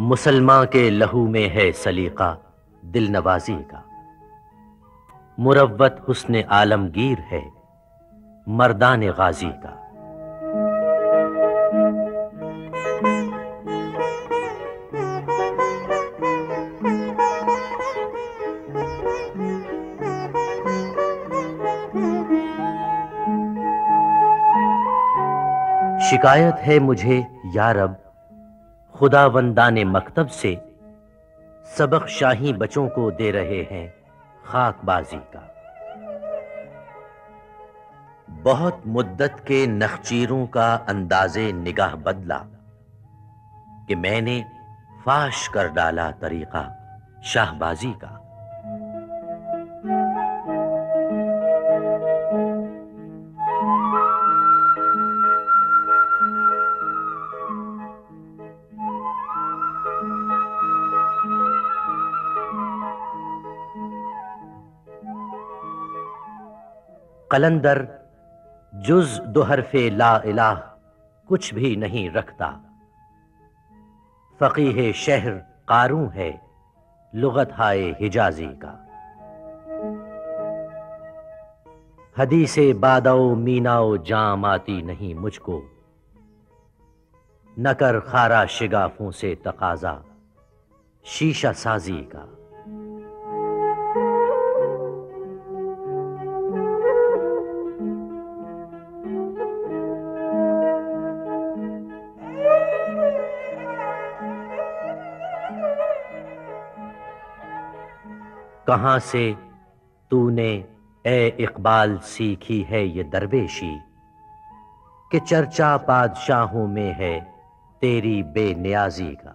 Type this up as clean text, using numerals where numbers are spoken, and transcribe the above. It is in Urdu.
مسلمان کے لہو میں ہے سلیقہ دل نوازی کا، مروت حسن عالمگیر ہے مردان غازی کا۔ شکایت ہے مجھے یا رب خداوندان مکتب سے، سبق شاہی بچوں کو دے رہے ہیں خاک بازی کا۔ بہت مدت کے نخچیروں کا انداز نگاہ بدلا کہ میں نے فاش کر ڈالا طریقہ شاہ بازی کا۔ قلندر جز دو حرف لا الہ کچھ بھی نہیں رکھتا، فقیہ شہر قاروں ہے لغت ہائے حجازی کا۔ حدیث باداؤ میناؤ جام آتی نہیں مجھ کو، نہ کر خارا شگافوں سے تقاضا شیشہ سازی کا۔ کہاں سے تو نے اے اقبال سیکھی ہے یہ درویشی، کہ چرچا بادشاہوں میں ہے تیری بے نیازی کا۔